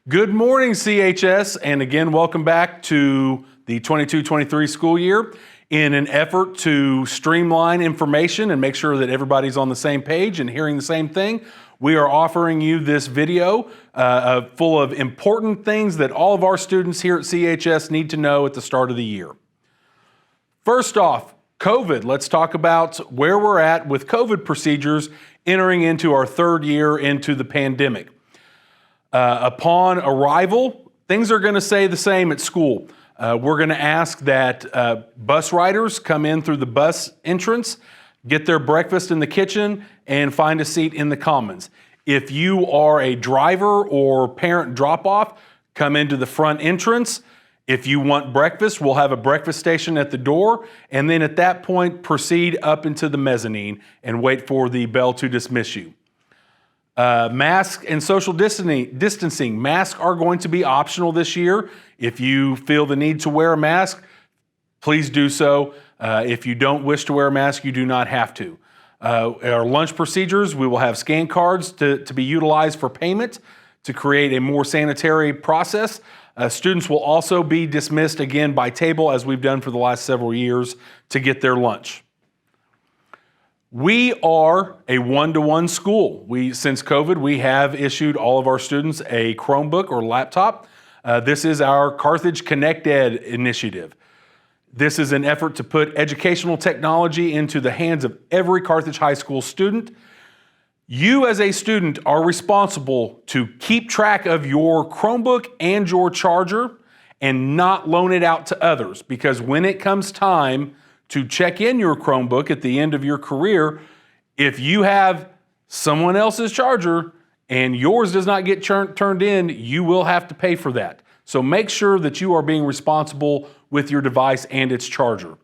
Good morning, CHS, and again, welcome back to the 22-23 school year. In an effort to streamline information and make sure that everybody's on the same page and hearing the same thing, we are offering you this video full of important things that all of our students here at CHS need to know at the start of the year. First off, COVID. Let's talk about where we're at with COVID procedures entering into our third year into the pandemic. Upon arrival, things are going to stay the same at school. We're going to ask that bus riders come in through the bus entrance, get their breakfast in the kitchen, and find a seat in the commons. If you are a driver or parent drop-off, come into the front entrance. If you want breakfast, we'll have a breakfast station at the door, and then at that point, proceed up into the mezzanine and wait for the bell to dismiss you. Mask and social distancing. Masks are going to be optional this year. If you feel the need to wear a mask, please do so. If you don't wish to wear a mask, you do not have to. Our lunch procedures, we will have scan cards to be utilized for payment to create a more sanitary process. Students will also be dismissed again by table, as we've done for the last several years, to get their lunch. We are a one-to-one school. Since COVID, we have issued all of our students a Chromebook or laptop. This is our Carthage Connect Ed initiative. This is an effort to put educational technology into the hands of every Carthage High School student. You as a student are responsible to keep track of your Chromebook and your charger and not loan it out to others, because when it comes time to check in your Chromebook at the end of your career, if you have someone else's charger and yours does not get turned in, you will have to pay for that. So make sure that you are being responsible with your device and its charger.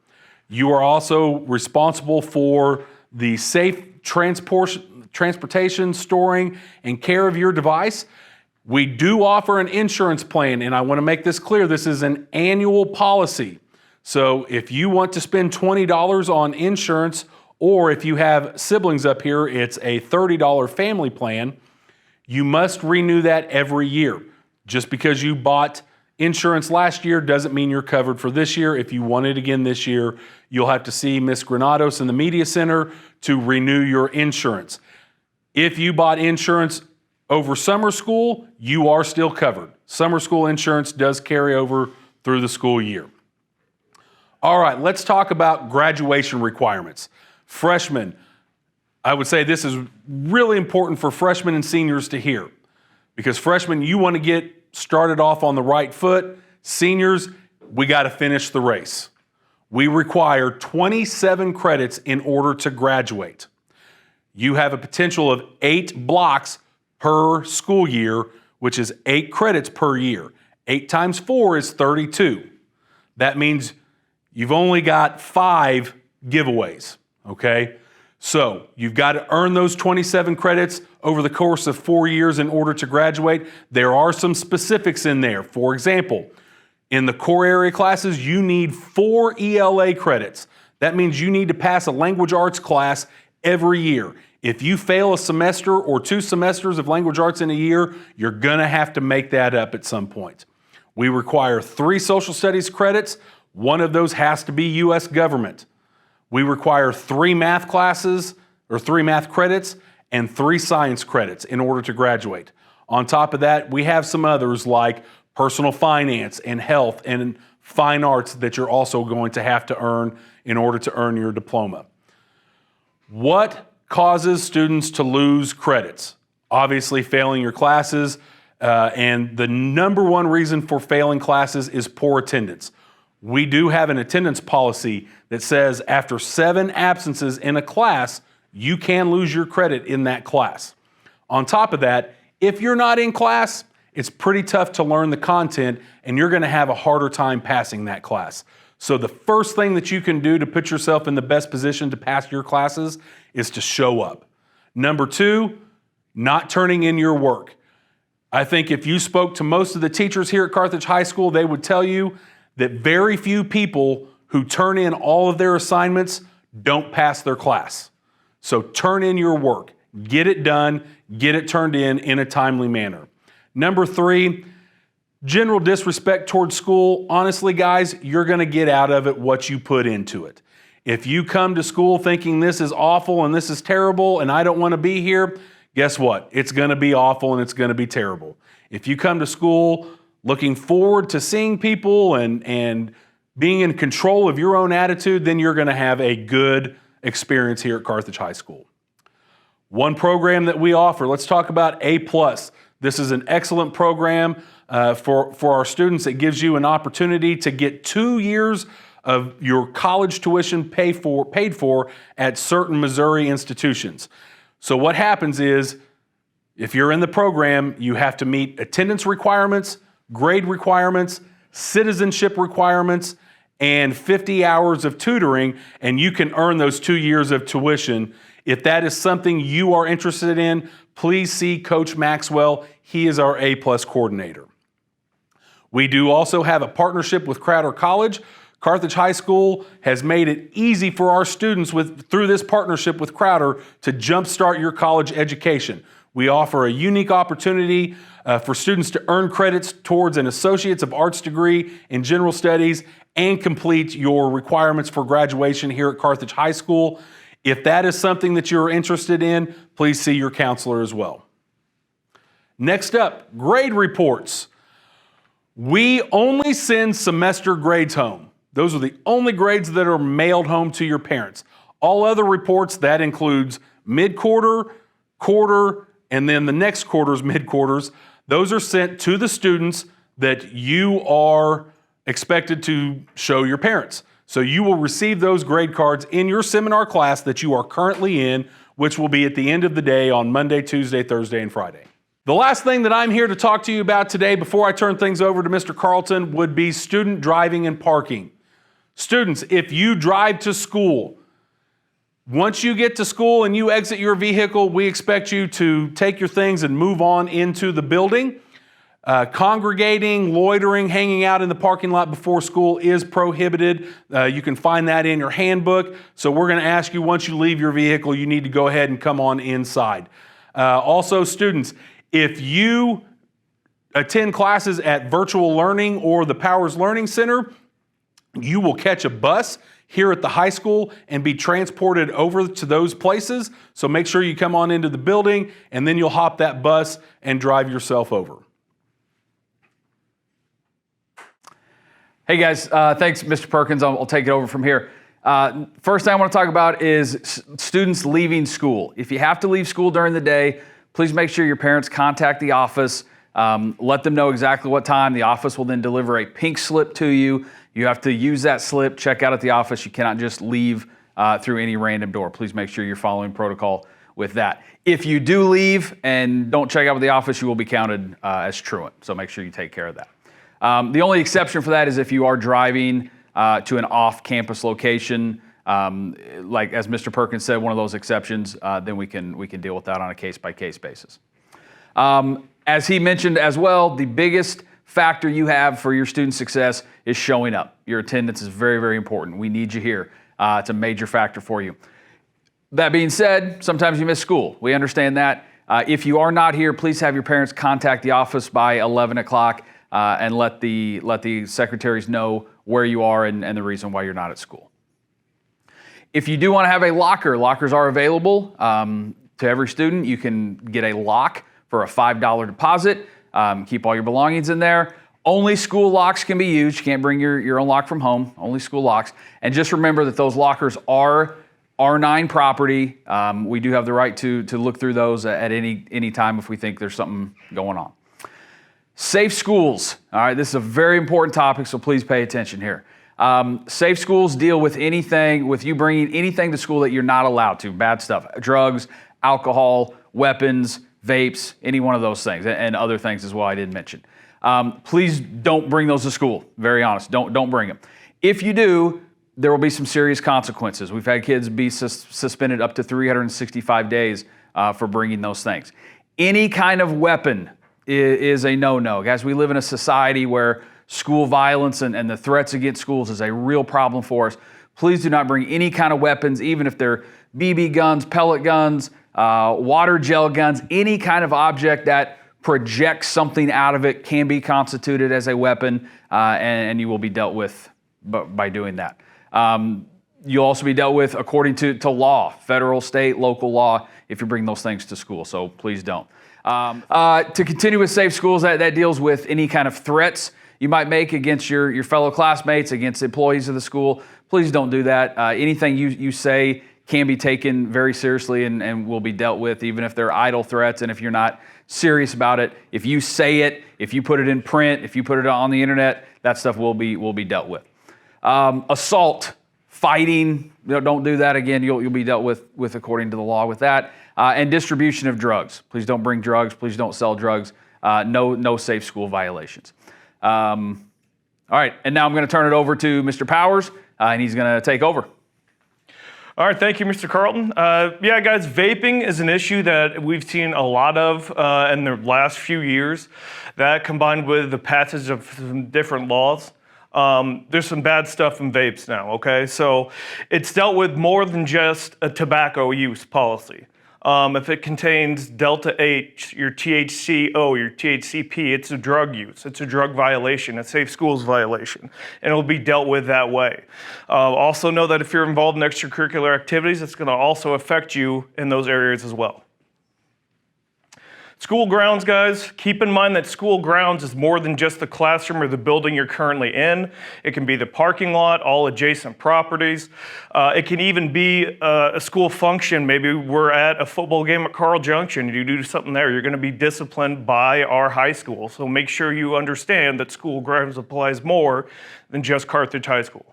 You are also responsible for the safe transportation, storing, and care of your device. We do offer an insurance plan, and I want to make this clear, this is an annual policy. So if you want to spend $20 on insurance, or if you have siblings up here, it's a $30 family plan, you must renew that every year. Just because you bought insurance last year doesn't mean you're covered for this year. If you want it again this year, you'll have to see Ms. Granados in the Media Center to renew your insurance. If you bought insurance over summer school, you are still covered. Summer school insurance does carry over through the school year. All right, let's talk about graduation requirements. Freshmen, I would say this is really important for freshmen and seniors to hear, because freshmen, you want to get started off on the right foot. Seniors, we got to finish the race. We require 27 credits in order to graduate. You have a potential of 8 blocks per school year, which is 8 credits per year. 8 times 4 is 32. That means you've only got 5 giveaways, okay? So you've got to earn those 27 credits over the course of 4 years in order to graduate. There are some specifics in there. For example, in the core area classes, you need 4 ELA credits. That means you need to pass a language arts class every year. If you fail a semester or 2 semesters of language arts in a year, you're gonna have to make that up at some point. We require 3 social studies credits. One of those has to be U.S. government. We require 3 math classes or 3 math credits and 3 science credits in order to graduate. On top of that, we have some others like personal finance and health and fine arts that you're also going to have to earn in order to earn your diploma. What causes students to lose credits? Obviously, failing your classes, and the number one reason for failing classes is poor attendance. We do have an attendance policy that says after 7 absences in a class, you can lose your credit in that class. On top of that, if you're not in class, it's pretty tough to learn the content and you're gonna have a harder time passing that class. So the first thing that you can do to put yourself in the best position to pass your classes is to show up. Number 2, not turning in your work. I think if you spoke to most of the teachers here at Carthage High School, they would tell you that very few people who turn in all of their assignments don't pass their class. So turn in your work, get it done, get it turned in a timely manner. Number 3, general disrespect towards school. Honestly, guys, you're going to get out of it what you put into it. If you come to school thinking this is awful and this is terrible and I don't want to be here, guess what? It's going to be awful and it's going to be terrible. If you come to school looking forward to seeing people and being in control of your own attitude, then you're going to have a good experience here at Carthage High School. One program that we offer, let's talk about A+. This is an excellent program for our students. It gives you an opportunity to get 2 years of your college tuition paid for at certain Missouri institutions. So what happens is, if you're in the program, you have to meet attendance requirements, grade requirements, citizenship requirements, and 50 hours of tutoring, and you can earn those 2 years of tuition. If that is something you are interested in, please see Coach Maxwell. He is our A+ coordinator. We do also have a partnership with Crowder College. Carthage High School has made it easy for our students through this partnership with Crowder to jumpstart your college education. We offer a unique opportunity for students to earn credits towards an Associates of Arts degree in General Studies and complete your requirements for graduation here at Carthage High School. If that is something that you're interested in, please see your counselor as well. Next up, grade reports. We only send semester grades home. Those are the only grades that are mailed home to your parents. All other reports, that includes mid-quarter, quarter, and then the next quarter's mid-quarters, those are sent to the students that you are expected to show your parents. So you will receive those grade cards in your seminar class that you are currently in, which will be at the end of the day on Monday, Tuesday, Thursday, and Friday. The last thing that I'm here to talk to you about today before I turn things over to Mr. Carlton would be student driving and parking. Students, if you drive to school, once you get to school and you exit your vehicle, we expect you to take your things and move on into the building. Congregating, loitering, hanging out in the parking lot before school is prohibited. You can find that in your handbook. So we're going to ask you, once you leave your vehicle, you need to go ahead and come on inside. Also, students, if you attend classes at Virtual Learning or the Powers Learning Center, you will catch a bus here at the high school and be transported over to those places. So make sure you come on into the building and then you'll hop that bus and drive yourself over. Hey guys, thanks Mr. Perkins. I'll take it over from here. First thing I want to talk about is students leaving school. If you have to leave school during the day, please make sure your parents contact the office. Let them know exactly what time. The office will then deliver a pink slip to you. You have to use that slip, check out at the office. You cannot just leave through any random door. Please make sure you're following protocol with that. If you do leave and don't check out with the office, you will be counted as truant. So make sure you take care of that. The only exception for that is if you are driving to an off-campus location, like as Mr. Perkins said, one of those exceptions, then we can deal with that on a case-by-case basis. As he mentioned as well, the biggest factor you have for your student success is showing up. Your attendance is very, very important. We need you here. It's a major factor for you. That being said, sometimes you miss school. We understand that. If you are not here, please have your parents contact the office by 11 o'clock and let the secretaries know where you are and the reason why you're not at school. If you do want to have a locker, lockers are available to every student. You can get a lock for a $5 deposit. Keep all your belongings in there. Only school locks can be used. You can't bring your own lock from home. Only school locks. And just remember that those lockers are R9 property. We do have the right to look through those at any time if we think there's something going on. Safe schools. All right, this is a very important topic, so please pay attention here. Safe schools deal with anything, with you bringing anything to school that you're not allowed to. Bad stuff, drugs, alcohol, weapons, vapes, any one of those things, and other things as well I didn't mention. Please don't bring those to school. Very honest, don't bring them. If you do, there will be some serious consequences. We've had kids be suspended up to 365 days for bringing those things. Any kind of weapon is a no-no. Guys, we live in a society where school violence and the threats against schools is a real problem for us. Please do not bring any kind of weapons, even if they're BB guns, pellet guns, water gel guns, any kind of object that projects something out of it can be constituted as a weapon, and you will be dealt with by doing that. You'll also be dealt with according to law, federal, state, local law, if you bring those things to school, so please don't. To continue with Safe Schools, that deals with any kind of threats you might make against your fellow classmates, against employees of the school. Please don't do that. Anything you say can be taken very seriously and will be dealt with, even if they're idle threats and if you're not serious about it. If you say it, if you put it in print, if you put it on the internet, that stuff will be dealt with. Assault, fighting, don't do that again. You'll be dealt with according to the law with that. And distribution of drugs. Please don't bring drugs. Please don't sell drugs. No safe school violations. All right, and now I'm going to turn it over to Mr. Powers, and he's going to take over. All right, thank you, Mr. Carlton. Yeah, guys, vaping is an issue that we've seen a lot of in the last few years. That combined with the passage of some different laws. There's some bad stuff in vapes now, okay? So it's dealt with more than just a tobacco use policy. If it contains Delta H, your THCO, your THCP, it's a drug use. It's a drug violation, a safe schools violation, and it'll be dealt with that way. Also know that if you're involved in extracurricular activities, it's going to also affect you in those areas as well. School grounds, guys, keep in mind that school grounds is more than just the classroom or the building you're currently in. It can be the parking lot, all adjacent properties. It can even be a school function. Maybe we're at a football game at Carl Junction and you do something there. You're going to be disciplined by our high school. So make sure you understand that school grounds applies more than just Carthage High School.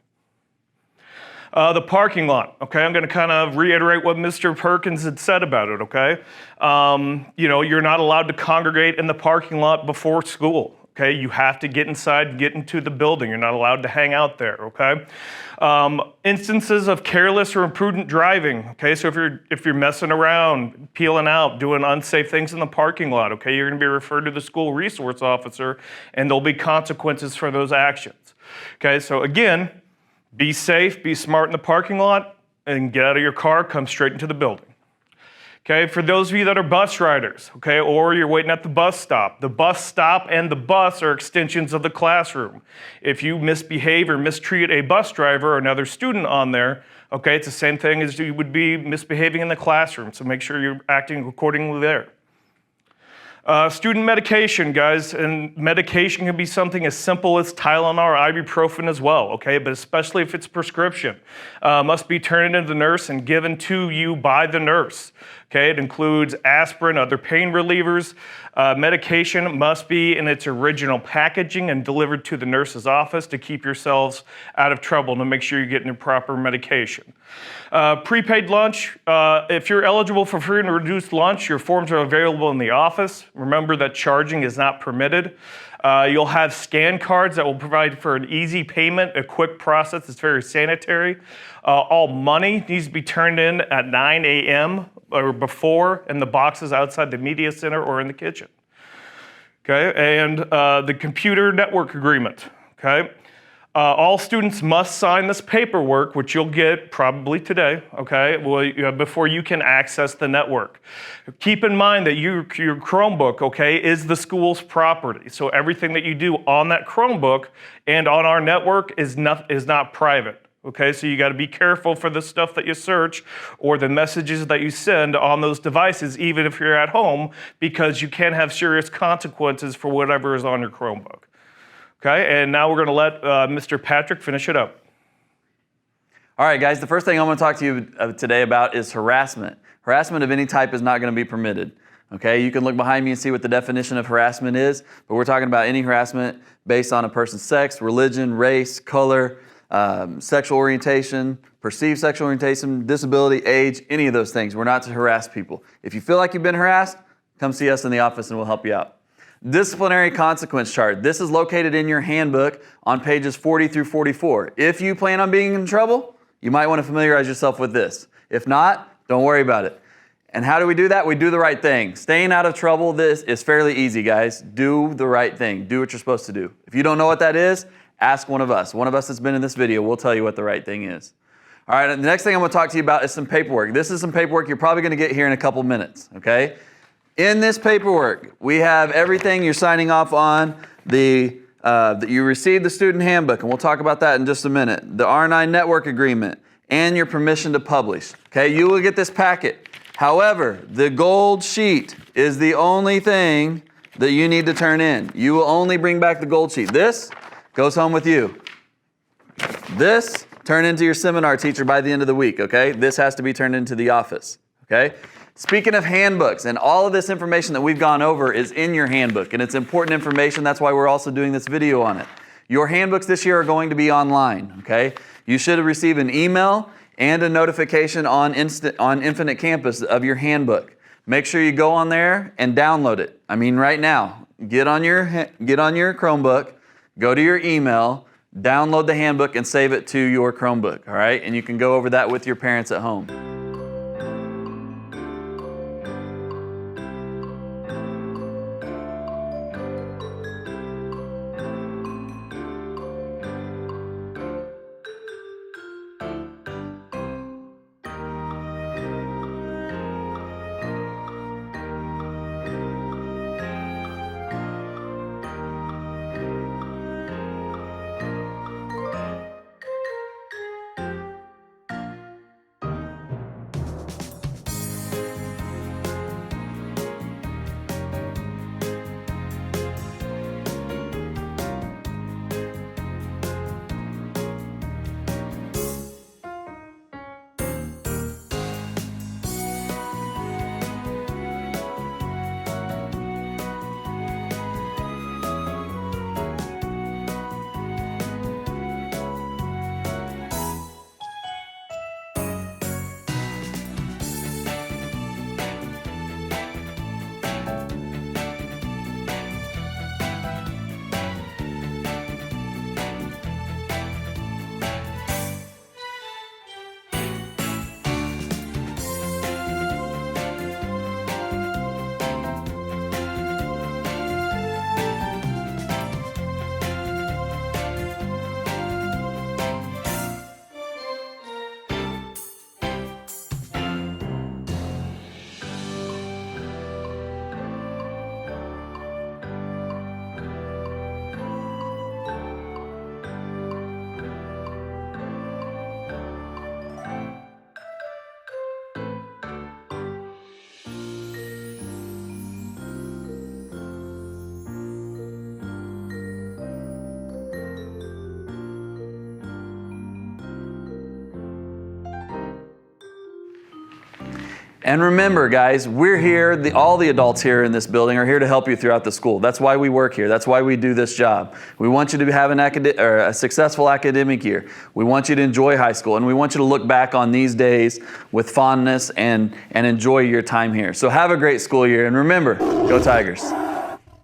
The parking lot, okay? I'm going to kind of reiterate what Mr. Perkins had said about it, okay? You're not allowed to congregate in the parking lot before school, okay? You have to get inside and get into the building. You're not allowed to hang out there, okay? Instances of careless or imprudent driving, okay? So if you're messing around, peeling out, doing unsafe things in the parking lot, okay? You're going to be referred to the school resource officer, and there'll be consequences for those actions, okay? So again, be safe, be smart in the parking lot, and get out of your car, come straight into the building. Okay, for those of you that are bus riders, okay, or you're waiting at the bus stop and the bus are extensions of the classroom. If you misbehave or mistreat a bus driver or another student on there, okay, it's the same thing as you would be misbehaving in the classroom, so make sure you're acting accordingly there. Student medication, guys, and medication can be something as simple as Tylenol or ibuprofen as well, okay, but especially if it's prescription. Must be turned into the nurse and given to you by the nurse, okay? It includes aspirin, other pain relievers. Medication must be in its original packaging and delivered to the nurse's office to keep yourselves out of trouble, to make sure you're getting the proper medication. Prepaid lunch, if you're eligible for free and reduced lunch, your forms are available in the office. Remember that charging is not permitted. You'll have scan cards that will provide for an easy payment, a quick process. It's very sanitary. All money needs to be turned in at 9 a.m. or before in the boxes outside the media center or in the kitchen. Okay, and the computer network agreement, okay? All students must sign this paperwork, which you'll get probably today, okay, before you can access the network. Keep in mind that your Chromebook, okay, is the school's property. So everything that you do on that Chromebook and on our network is not private. Okay, so you got to be careful for the stuff that you search or the messages that you send on those devices, even if you're at home, because you can have serious consequences for whatever is on your Chromebook. Okay, and now we're going to let Mr. Patrick finish it up. All right, guys, the first thing I want to talk to you today about is harassment. Harassment of any type is not going to be permitted. Okay, you can look behind me and see what the definition of harassment is, but we're talking about any harassment based on a person's sex, religion, race, color, sexual orientation, perceived sexual orientation, disability, age, any of those things. We're not to harass people. If you feel like you've been harassed, come see us in the office and we'll help you out. Disciplinary consequence chart. This is located in your handbook on pages 40 through 44. If you plan on being in trouble, you might want to familiarize yourself with this. If not, don't worry about it. And how do we do that? We do the right thing. Staying out of trouble, this is fairly easy, guys. Do the right thing. Do what you're supposed to do. If you don't know what that is, ask one of us. One of us that's been in this video, we'll tell you what the right thing is. All right, and the next thing I'm going to talk to you about is some paperwork. This is some paperwork you're probably going to get here in a couple minutes, okay? In this paperwork, we have everything you're signing off on. That you received the student handbook, and we'll talk about that in just a minute. The R9 network agreement, and your permission to publish. Okay, you will get this packet. However, the gold sheet is the only thing that you need to turn in. You will only bring back the gold sheet. This goes home with you. This, turn into your seminar teacher by the end of the week, okay? This has to be turned into the office, okay? Speaking of handbooks, and all of this information that we've gone over is in your handbook, and it's important information. That's why we're also doing this video on it. Your handbooks this year are going to be online, okay? You should receive an email and a notification on Infinite Campus of your handbook. Make sure you go on there and download it. I mean, right now, get on your Chromebook, go to your email, download the handbook, and save it to your Chromebook, all right? And you can go over that with your parents at home. And remember, guys, we're here, all the adults here in this building are here to help you throughout the school. That's why we work here. That's why we do this job. We want you to have a successful academic year. We want you to enjoy high school, and we want you to look back on these days with fondness and enjoy your time here. So have a great school year, and remember, go Tigers.